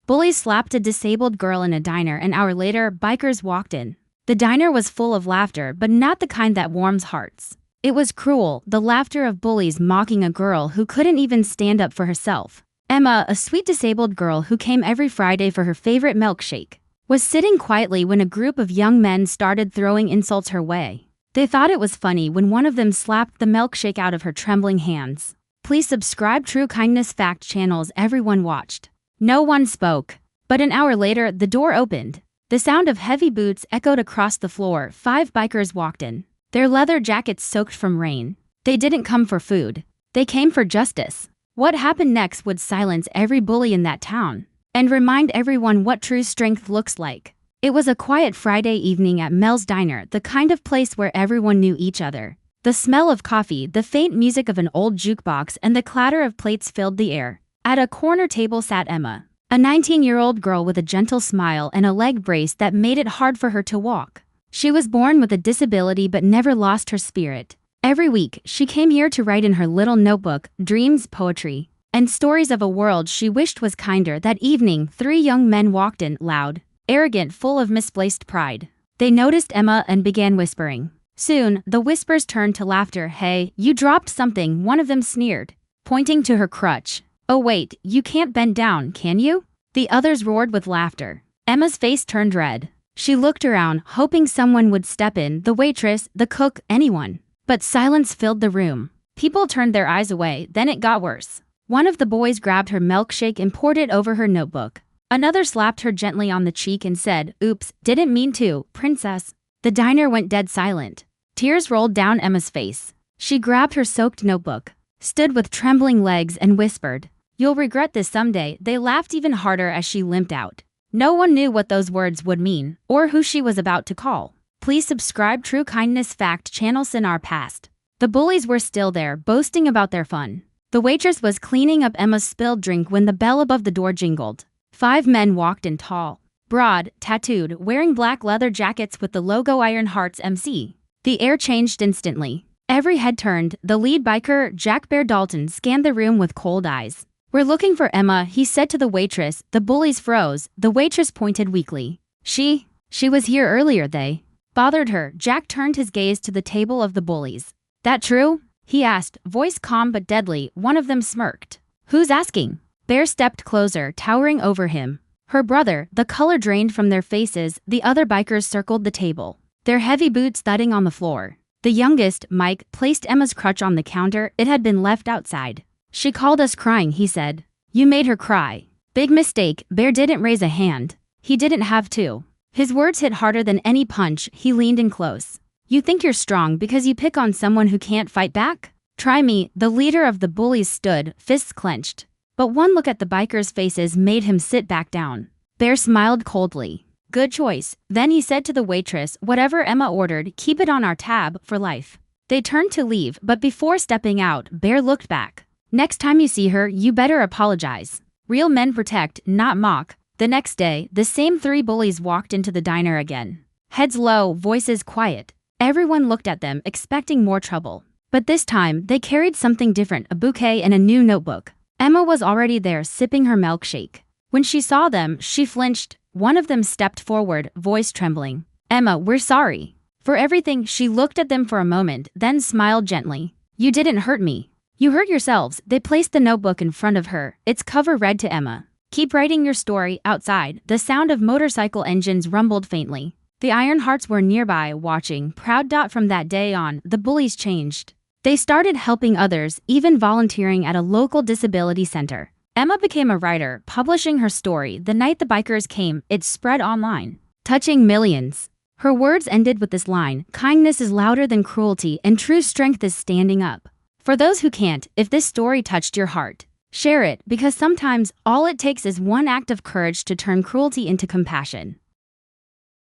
Bullies slapped a disabled girl in a diner. An hour later, bikers walked in. The diner was full of laughter, but not the kind that warms hearts. It was cruel, the laughter of bullies mocking a girl who couldn't even stand up for herself. Emma, a sweet disabled girl who came every Friday for her favorite milkshake, was sitting quietly when a group of young men started throwing insults her way. They thought it was funny when one of them slapped the milkshake out of her trembling hands. Please subscribe True Kindness Fact channels. Everyone watched. No one spoke. But an hour later, the door opened. The sound of heavy boots echoed across the floor. 5 bikers walked in, their leather jackets soaked from rain. They didn't come for food. They came for justice. What happened next would silence every bully in that town and remind everyone what true strength looks like. It was a quiet Friday evening at Mel's Diner, the kind of place where everyone knew each other. The smell of coffee, the faint music of an old jukebox, and the clatter of plates filled the air. At a corner table sat Emma, a 19-year-old girl with a gentle smile and a leg brace that made it hard for her to walk. She was born with a disability but never lost her spirit. Every week, she came here to write in her little notebook dreams, poetry, and stories of a world she wished was kinder. That evening, 3 young men walked in, loud, arrogant, full of misplaced pride. They noticed Emma and began whispering. Soon, the whispers turned to laughter. "Hey, you dropped something," one of them sneered, pointing to her crutch. "Oh wait, you can't bend down, can you?" The others roared with laughter. Emma's face turned red. She looked around, hoping someone would step in, the waitress, the cook, anyone. But silence filled the room. People turned their eyes away. Then it got worse. One of the boys grabbed her milkshake and poured it over her notebook. Another slapped her gently on the cheek and said, "Oops, didn't mean to, princess." The diner went dead silent. Tears rolled down Emma's face. She grabbed her soaked notebook, stood with trembling legs and whispered, "You'll regret this someday." They laughed even harder as she limped out. No one knew what those words would mean, or who she was about to call. Please subscribe True Kindness Fact channels. In our past, the bullies were still there, boasting about their fun. The waitress was cleaning up Emma's spilled drink when the bell above the door jingled. 5 men walked in, tall, broad, tattooed, wearing black leather jackets with the logo Iron Hearts MC. The air changed instantly. Every head turned. The lead biker, Jack Bear Dalton, scanned the room with cold eyes. "We're looking for Emma," he said to the waitress. The bullies froze. The waitress pointed weakly. She was here earlier. They bothered her." Jack turned his gaze to the table of the bullies. "That true?" he asked, voice calm but deadly. One of them smirked. "Who's asking?" Bear stepped closer, towering over him. "Her brother." The color drained from their faces. The other bikers circled the table, their heavy boots thudding on the floor. The youngest, Mike, placed Emma's crutch on the counter. It had been left outside. "She called us crying," he said. "You made her cry." "Big mistake." Bear didn't raise a hand. He didn't have to. His words hit harder than any punch. He leaned in close. "You think you're strong because you pick on someone who can't fight back? Try me." The leader of the bullies stood, fists clenched. But one look at the bikers' faces made him sit back down. Bear smiled coldly. "Good choice." Then he said to the waitress, "Whatever Emma ordered, keep it on our tab, for life." They turned to leave, but before stepping out, Bear looked back. "Next time you see her, you better apologize. Real men protect, not mock." The next day, the same 3 bullies walked into the diner again. Heads low, voices quiet. Everyone looked at them, expecting more trouble. But this time, they carried something different, a bouquet and a new notebook. Emma was already there, sipping her milkshake. When she saw them, she flinched. One of them stepped forward, voice trembling. "Emma, we're sorry for everything." She looked at them for a moment, then smiled gently. "You didn't hurt me. You hurt yourselves." They placed the notebook in front of her. Its cover read to Emma, "Keep writing your story." Outside, the sound of motorcycle engines rumbled faintly. The Iron Hearts were nearby, watching, proud. From that day on, the bullies changed. They started helping others, even volunteering at a local disability center. Emma became a writer, publishing her story. The night the bikers came, it spread online, touching millions. Her words ended with this line: "Kindness is louder than cruelty, and true strength is standing up." For those who can't, if this story touched your heart, share it, because sometimes all it takes is one act of courage to turn cruelty into compassion.